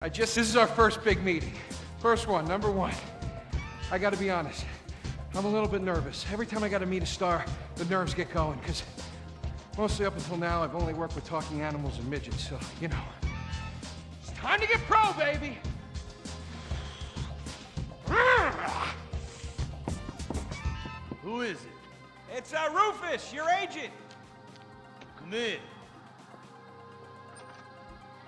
This is our first big meeting. First one, number one. I gotta be honest, I'm a little bit nervous. Every time I gotta meet a star, the nerves get going, because mostly up until now, I've only worked with talking animals and midgets, so, you know. It's time to get pro, baby! Who is it? It's Rufus, your agent. Come in.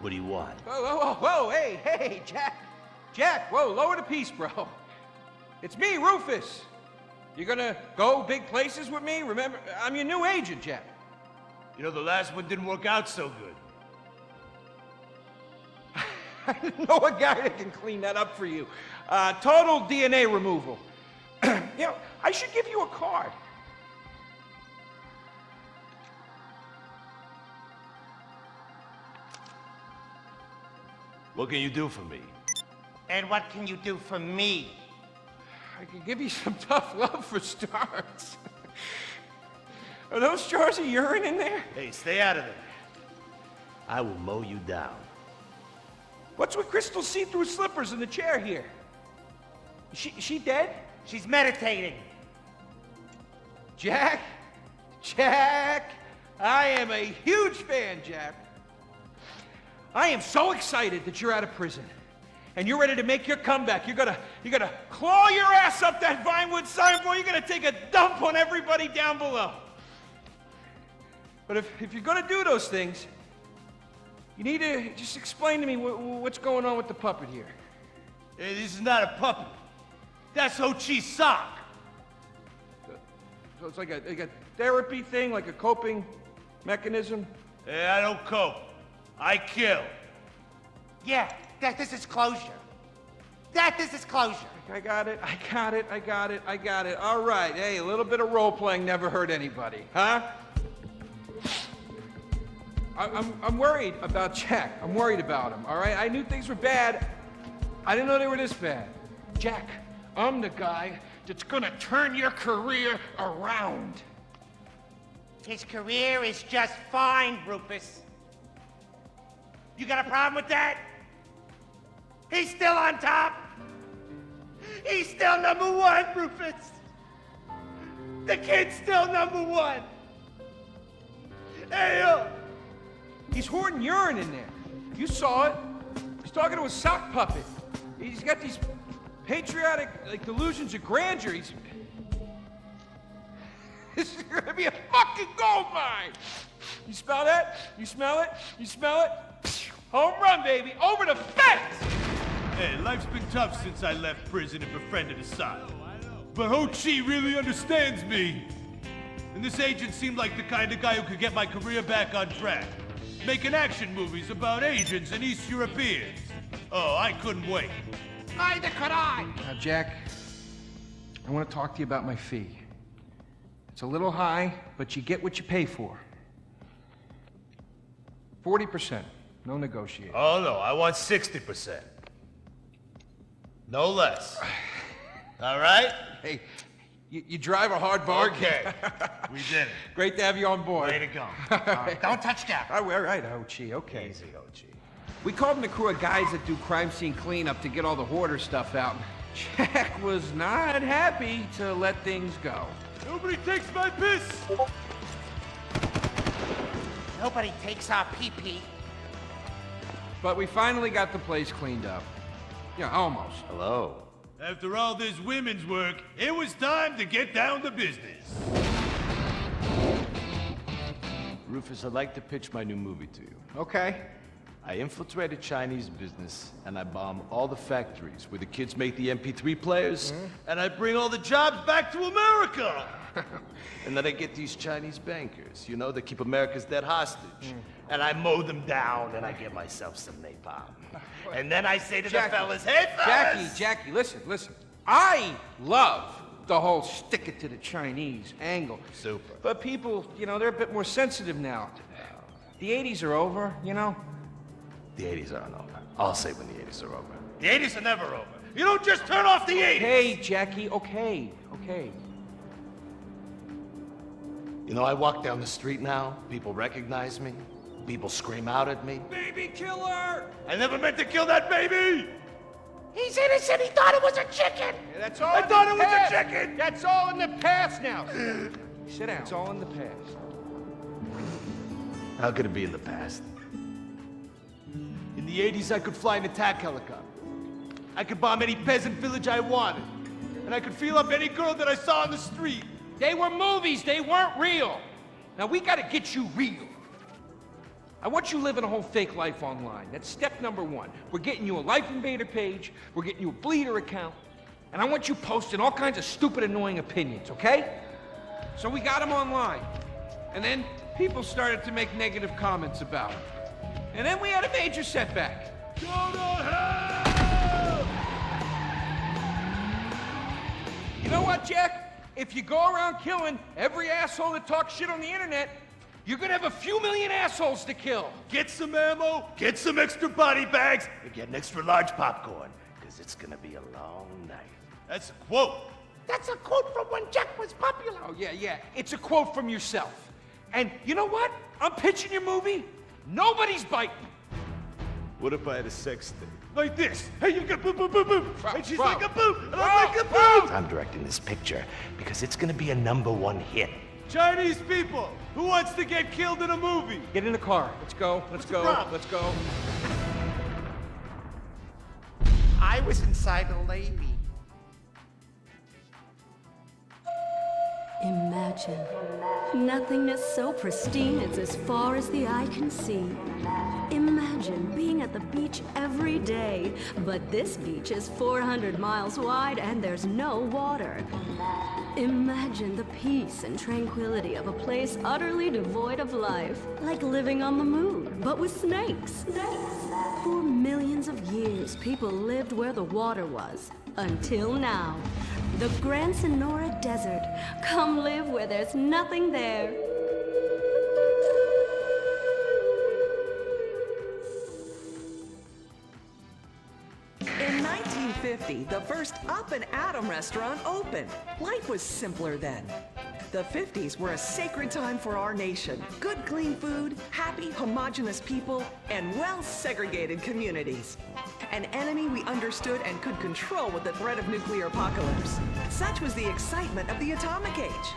What do you want? Whoa, hey, Jack, whoa, lower the piece, bro. It's me, Rufus. You gonna go big places with me? Remember, I'm your new agent, Jack. You know, the last one didn't work out so good. I know a guy that can clean that up for you. Total DNA removal. You know, I should give you a card. What can you do for me? And what can you do for me? I can give you some tough love for starts. Are those jars of urine in there? Hey, stay out of there. I will mow you down. What's with Crystal's see-through slippers in the chair here? She dead? She's meditating. Jack, I am a huge fan, Jack. I am so excited that you're out of prison. And you're ready to make your comeback. You're gonna claw your ass up that Vinewood signboard. You're gonna take a dump on everybody down below. But if you're gonna do those things, you need to just explain to me what's going on with the puppet here. Hey, this is not a puppet. That's Ho Chi's sock. So it's like a therapy thing, like a coping mechanism? Hey, I don't cope. I kill. Yeah, this is closure. This is closure. I got it. All right, hey, a little bit of role-playing never hurt anybody, huh? I'm worried about Jack. I'm worried about him, all right? I knew things were bad. I didn't know they were this bad. Jack, I'm the guy that's gonna turn your career around. His career is just fine, Rufus. You got a problem with that? He's still on top. He's still number one, Rufus. The kid's still number one. Hey, He's hoarding urine in there. You saw it. He's talking to a sock puppet. He's got these patriotic, like, delusions of grandeur. This is gonna be a fucking gold mine. You smell that? You smell it? You smell it? Home run, baby! Over the fence! Hey, life's been tough since I left prison and befriended Asylum. But Ho Chi really understands me. And this agent seemed like the kind of guy who could get my career back on track. Making action movies about Asians and East Europeans. Oh, I couldn't wait. neither could I. Now, Jack, I want to talk to you about my fee. It's a little high, but you get what you pay for. 40%. No negotiation. Oh, no, I want 60%. No less. All right? Hey, you drive a hard bargain. Okay. We did it. Great to have you on board. Way to go. Don't touch Jack. All right, Ho-Chi, okay. Easy, Ho Chi. We called in a crew of guys that do crime scene cleanup to get all the hoarder stuff out. Jack was not happy to let things go. Nobody takes my piss! Nobody takes our pee-pee. But we finally got the place cleaned up. Yeah, almost. Hello. After all this women's work, it was time to get down to business. Rufus, I'd like to pitch my new movie to you. Okay. I infiltrated Chinese business, and I bomb all the factories where the kids make the MP3 players, and I bring all the jobs back to America! And then I get these Chinese bankers, you know, that keep America's debt hostage. And I mow them down, and I get myself some napalm. And then I say to the fellas, hey fellas! Jackie, listen. I love the whole stick it to the Chinese angle. Super. But people, you know, they're a bit more sensitive now. The 80s are over, you know? The 80s aren't over. I'll say when the 80s are over. The 80s are never over. You don't just turn off the 80s! Hey, Jackie, okay. You know, I walk down the street now, people recognize me. People scream out at me. Baby killer! I never meant to kill that baby! He's innocent. He thought it was a chicken. Yeah, that's all I in thought the it was a past. chicken. That's all in the past now. Sit down. It's all in the past. How could it be in the past? In the 80s, I could fly an attack helicopter. I could bomb any peasant village I wanted. And I could feel up any girl that I saw on the street. They were movies. They weren't real. Now we gotta get you real. I want you living a whole fake life online. That's step number one. We're getting you a Life Invader page. We're getting you a Bleeder account. And I want you posting all kinds of stupid, annoying opinions, okay? So we got them online. And then people started to make negative comments about it. And then we had a major setback. Go to hell! You know what, Jack? If you go around killing every asshole that talks shit on the internet, you're gonna have a few million assholes to kill. Get some ammo, get some extra body bags, and get an extra large popcorn, because it's gonna be a long night. That's a quote. That's a quote from when Jack was popular. Oh, yeah. It's a quote from yourself. And you know what? I'm pitching your movie. Nobody's biting. What if I had a sex thing? Like this. Hey, you got boop, boop, boop, boop. And she's Bro. like a boop, and Bro. I'm like a boop. I'm directing this picture because it's gonna be a #1 hit. Chinese people, who wants to get killed in a movie? Get in the car. Let's go. Let's go. problem? Let's go. I was inside a lady. Imagine nothingness so pristine it's as far as the eye can see. Imagine being at the beach every day, but this beach is 400 miles wide and there's no water. Imagine the peace and tranquility of a place utterly devoid of life, like living on the moon, but with snakes. For millions of years, people lived where the water was, until now. The Grand Sonora Desert. Come live where there's nothing there. In 1950, the first Up and Atom restaurant opened. Life was simpler then. The 50s were a sacred time for our nation. Good, clean food, happy, homogenous people, and well-segregated communities. An enemy we understood and could control with the threat of nuclear apocalypse. Such was the excitement of the atomic age.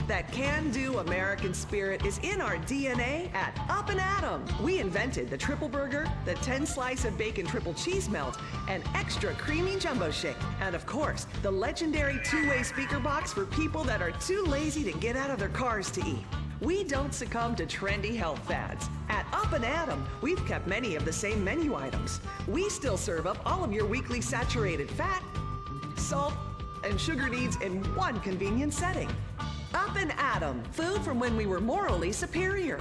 That can-do American spirit is in our DNA at Up and Atom. We invented the triple burger, the 10-slice of bacon triple cheese melt, and extra creamy jumbo shake. And of course, the legendary two-way speaker box for people that are too lazy to get out of their cars to eat. We don't succumb to trendy health fads. At Up and Atom, we've kept many of the same menu items. We still serve up all of your weekly saturated fat, salt, and sugar needs in one convenient setting. Up and Atom, food from when we were morally superior.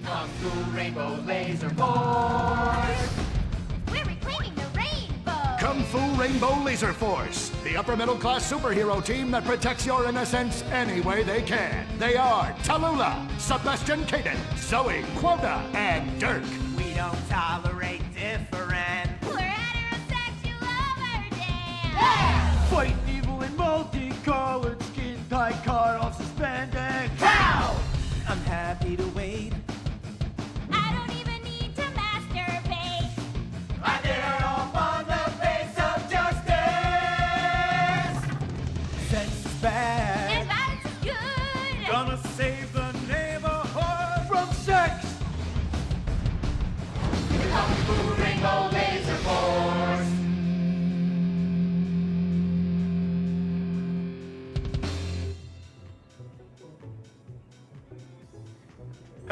Kung Fu Rainbow Laser Force! We're reclaiming the rainbow! Kung Fu Rainbow Laser Force, the upper middle class superhero team that protects your innocence any way they can. They are Tallulah, Sebastian Caden, Zoe, Quota, and Dirk. We don't tolerate different. We're heterosexual overdance! Fighting evil in multicolored skin tight, caught off suspended. Pow! I'm happy to wait. I don't even need to masturbate! I did it all on the face of justice. Sex is bad. And violence is good! Gonna save the neighborhood from sex. Kung Fu Rainbow Laser Force!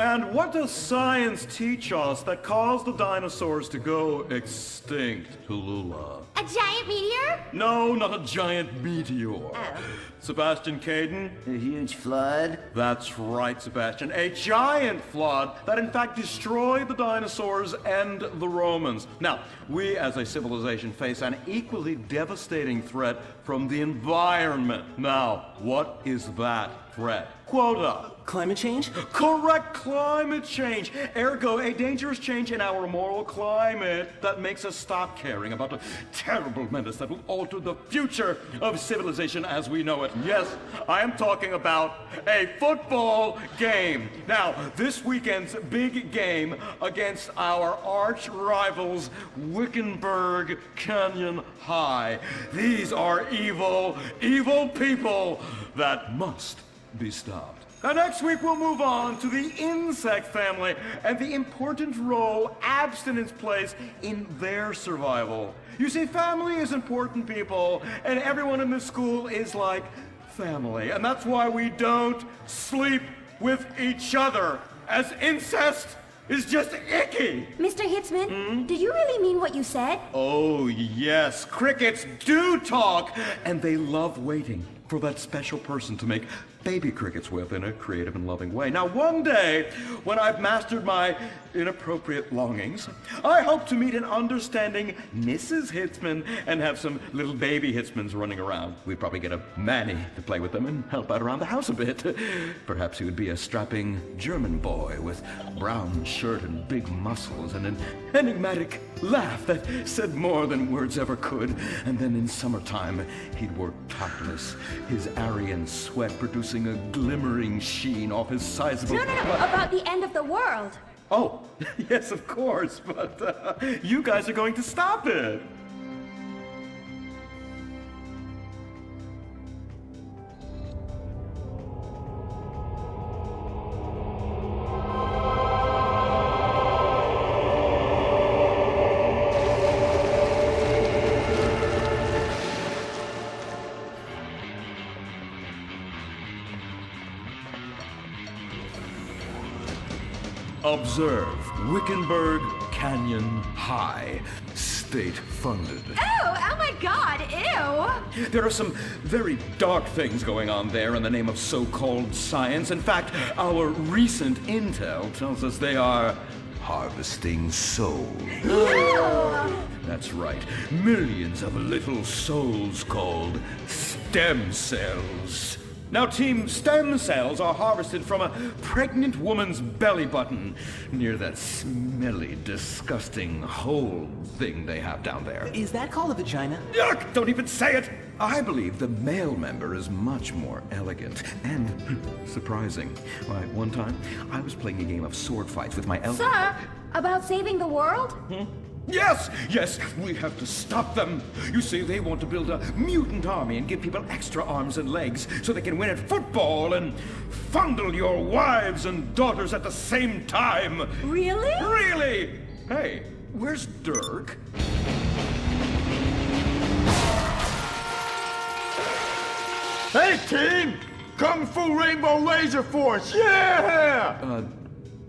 And what does science teach us that caused the dinosaurs to go extinct, Tallulah? A giant meteor? No, not a giant meteor. Sebastian Caden? A huge flood. That's right, Sebastian. A giant flood that in fact destroyed the dinosaurs and the Romans. Now, we as a civilization face an equally devastating threat from the environment. Now, what is that? threat. Quota. Climate change? Correct, climate change. Ergo, a dangerous change in our moral climate that makes us stop caring about the terrible menace that will alter the future of civilization as we know it. Yes, I am talking about a football game. Now, this weekend's big game against our arch rivals, Wickenburg Canyon High. These are evil, evil people that must be stopped. Now, next week we'll move on to the insect family and the important role abstinence plays in their survival. You see, family is important, people, and everyone in this school is like family. And that's why we don't sleep with each other, as incest is just icky. Mr. Hitzman, did you really mean what you said? Oh, yes. Crickets do talk, and they love waiting for that special person to make baby crickets with in a creative and loving way. Now, one day, when I've mastered my inappropriate longings, I hope to meet an understanding Mrs. Hitzman and have some little baby Hitzmans running around. We'd probably get a Manny to play with them and help out around the house a bit. Perhaps he would be a strapping German boy with brown shirt and big muscles and an enigmatic laugh that said more than words ever could. And then in summertime, he'd work topless, his Aryan sweat producing a glimmering sheen off his sizable... No, about the end of the world. Oh, yes, of course, but you guys are going to stop it. Observe, Wickenburg Canyon High, state-funded. Oh my God, ew! There are some very dark things going on there in the name of so-called science. In fact, our recent intel tells us they are harvesting souls. That's right, millions of little souls called stem cells. Now, Team Stem Cells are harvested from a pregnant woman's belly button near that smelly, disgusting hole thing they have down there. Is that called a vagina? Yuck! Don't even say it! I believe the male member is much more elegant and surprising. Why, one time, I was playing a game of sword fights with my elf... Sir, about saving the world? Yes, yes, we have to stop them. You see, they want to build a mutant army and give people extra arms and legs so they can win at football and fondle your wives and daughters at the same time. Really? Really? Hey, where's Dirk? Hey, team! Kung Fu Rainbow Laser Force, yeah!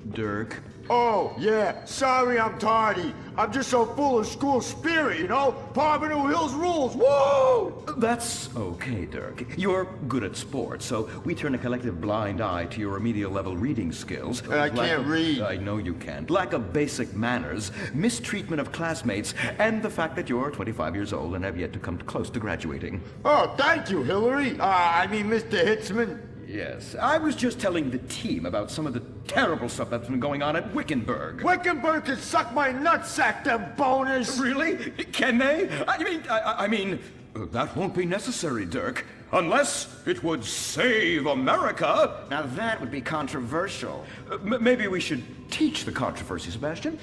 Dirk? Oh, yeah, sorry I'm tardy. I'm just so full of school spirit, you know? Parvenu Hills rules, woo! That's okay, Dirk. You're good at sports, so we turn a collective blind eye to your remedial level reading skills. I can't read. I know you can't. Lack of basic manners, mistreatment of classmates, and the fact that you're 25 years old and have yet to come close to graduating. Oh, thank you, Hillary. Mr. Hitzman. Yes, I was just telling the team about some of the terrible stuff that's been going on at Wickenburg. Wickenburg can suck my nutsack, them boners! Really? Can they? I mean, that won't be necessary, Dirk. Unless it would save America. Now that would be controversial. Maybe we should teach the controversy, Sebastian.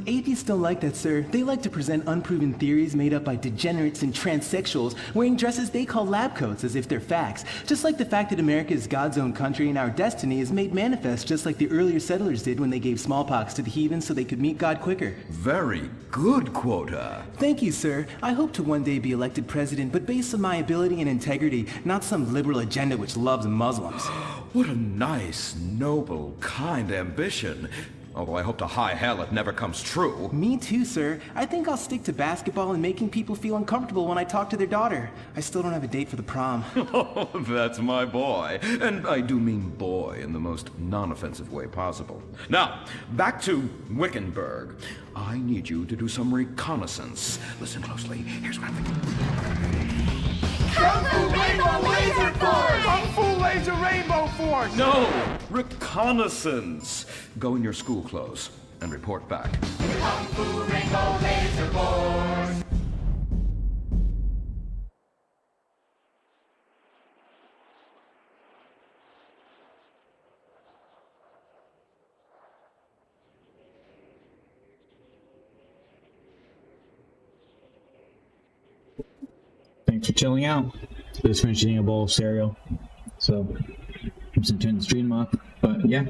Atheists don't like that, sir. They like to present unproven theories made up by degenerates and transsexuals wearing dresses they call lab coats as if they're facts. Just like the fact that America is God's own country and our destiny is made manifest just like the earlier settlers did when they gave smallpox to the heathens so they could meet God quicker. Very good, Quota. Thank you, sir. I hope to one day be elected president, but based on my ability and integrity, not some liberal agenda which loves Muslims. What a nice, noble, kind ambition. Although I hope to high hell it never comes true. Me too, sir. I think I'll stick to basketball and making people feel uncomfortable when I talk to their daughter. I still don't have a date for the prom. Oh, that's my boy. And I do mean boy in the most non-offensive way possible. Now, back to Wickenburg. I need you to do some reconnaissance. Listen closely. Here's what I'm thinking. Kung Fu Rainbow Laser Force! Kung Fu Laser Rainbow Force! No! Reconnaissance! Go in your school clothes and report back. Kung Fu Rainbow Laser Force! Thanks for chilling out. Just finishing a bowl of cereal. So, I'm just turning the stream off. But yeah,